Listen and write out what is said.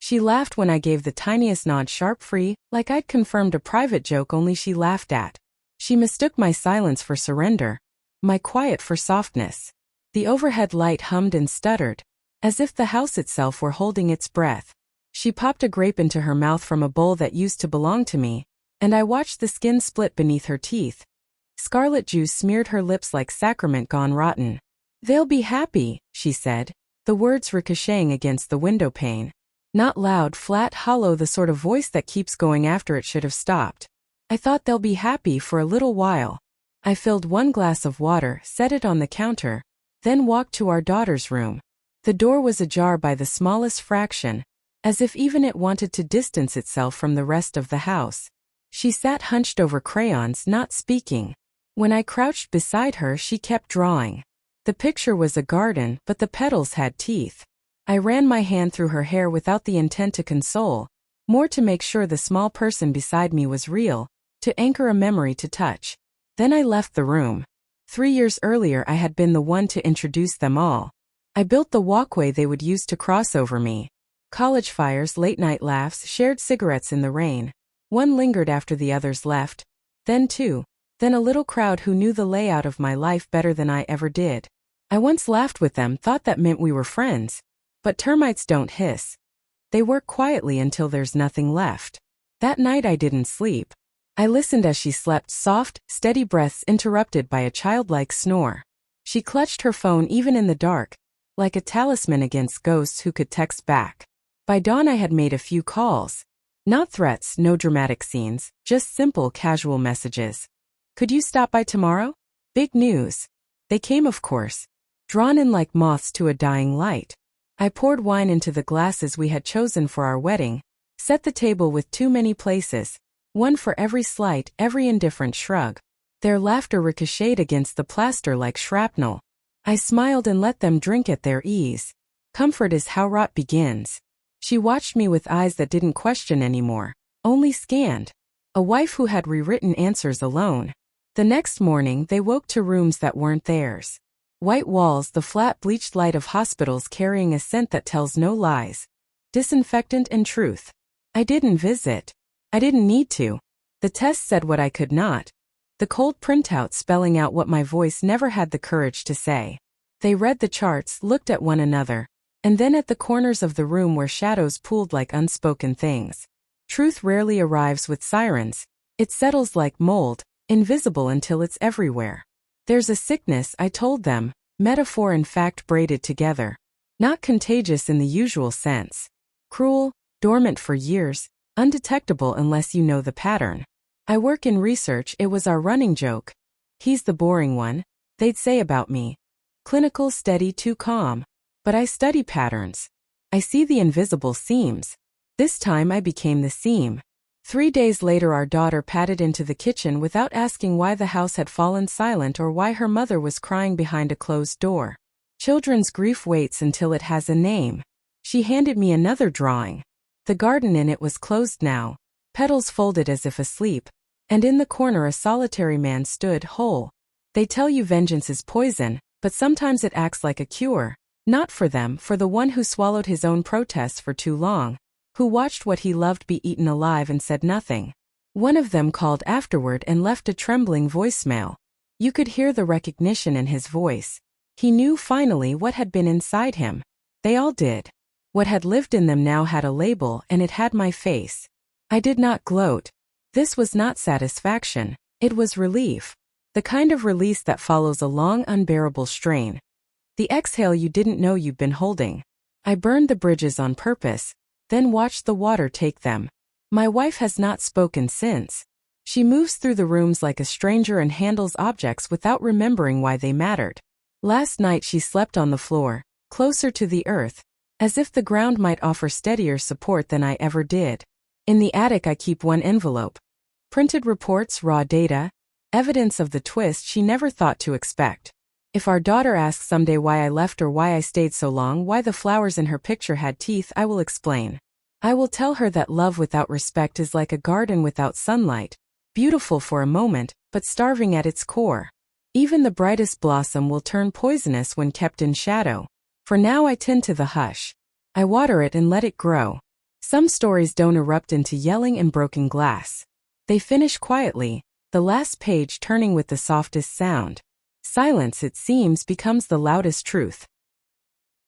She laughed when I gave the tiniest nod sharp free, like I'd confirmed a private joke only she laughed at. She mistook my silence for surrender, my quiet for softness. The overhead light hummed and stuttered, as if the house itself were holding its breath. She popped a grape into her mouth from a bowl that used to belong to me, and I watched the skin split beneath her teeth. Scarlet juice smeared her lips like sacrament gone rotten. "They'll be happy," she said, the words ricocheting against the window pane. Not loud, flat, hollow, the sort of voice that keeps going after it should have stopped. I thought they'll be happy for a little while. I filled one glass of water, set it on the counter, then walked to our daughter's room. The door was ajar by the smallest fraction, as if even it wanted to distance itself from the rest of the house. She sat hunched over crayons, not speaking. When I crouched beside her, she kept drawing. The picture was a garden, but the petals had teeth. I ran my hand through her hair without the intent to console, more to make sure the small person beside me was real, to anchor a memory to touch. Then I left the room. 3 years earlier I had been the one to introduce them all. I built the walkway they would use to cross over me. College fires, late-night laughs, shared cigarettes in the rain. One lingered after the others left. Then two. Then a little crowd who knew the layout of my life better than I ever did. I once laughed with them, thought that meant we were friends. But termites don't hiss. They work quietly until there's nothing left. That night I didn't sleep. I listened as she slept, soft, steady breaths interrupted by a childlike snore. She clutched her phone even in the dark, like a talisman against ghosts who could text back. By dawn I had made a few calls. Not threats, no dramatic scenes, just simple, casual messages. "Could you stop by tomorrow?" Big news. They came, of course, drawn in like moths to a dying light. I poured wine into the glasses we had chosen for our wedding, set the table with too many places, one for every slight, every indifferent shrug. Their laughter ricocheted against the plaster like shrapnel. I smiled and let them drink at their ease. Comfort is how rot begins. She watched me with eyes that didn't question anymore, only scanned. A wife who had rewritten answers alone. The next morning they woke to rooms that weren't theirs. White walls, the flat bleached light of hospitals carrying a scent that tells no lies. Disinfectant and truth. I didn't visit. I didn't need to. The test said what I could not. The cold printout spelling out what my voice never had the courage to say. They read the charts, looked at one another, and then at the corners of the room where shadows pooled like unspoken things. Truth rarely arrives with sirens. It settles like mold, invisible until it's everywhere. There's a sickness, I told them, metaphor and fact braided together. Not contagious in the usual sense. Cruel, dormant for years, undetectable unless you know the pattern. I work in research, it was our running joke. "He's the boring one," they'd say about me. Clinical, steady, too calm. But I study patterns. I see the invisible seams. This time I became the seam. 3 days later our daughter padded into the kitchen without asking why the house had fallen silent or why her mother was crying behind a closed door. Children's grief waits until it has a name. She handed me another drawing. The garden in it was closed now, petals folded as if asleep, and in the corner a solitary man stood whole. They tell you vengeance is poison, but sometimes it acts like a cure. Not for them, for the one who swallowed his own protests for too long, who watched what he loved be eaten alive and said nothing. One of them called afterward and left a trembling voicemail. You could hear the recognition in his voice. He knew finally what had been inside him. They all did. What had lived in them now had a label, and it had my face. I did not gloat. This was not satisfaction. It was relief. The kind of release that follows a long, unbearable strain. The exhale you didn't know you'd been holding. I burned the bridges on purpose, then watched the water take them. My wife has not spoken since. She moves through the rooms like a stranger and handles objects without remembering why they mattered. Last night she slept on the floor, closer to the earth, as if the ground might offer steadier support than I ever did. In the attic I keep one envelope. Printed reports, raw data, evidence of the twist she never thought to expect. If our daughter asks someday why I left or why I stayed so long, why the flowers in her picture had teeth, I will explain. I will tell her that love without respect is like a garden without sunlight, beautiful for a moment, but starving at its core. Even the brightest blossom will turn poisonous when kept in shadow. For now I tend to the hush. I water it and let it grow. Some stories don't erupt into yelling and broken glass. They finish quietly, the last page turning with the softest sound. Silence, it seems, becomes the loudest truth.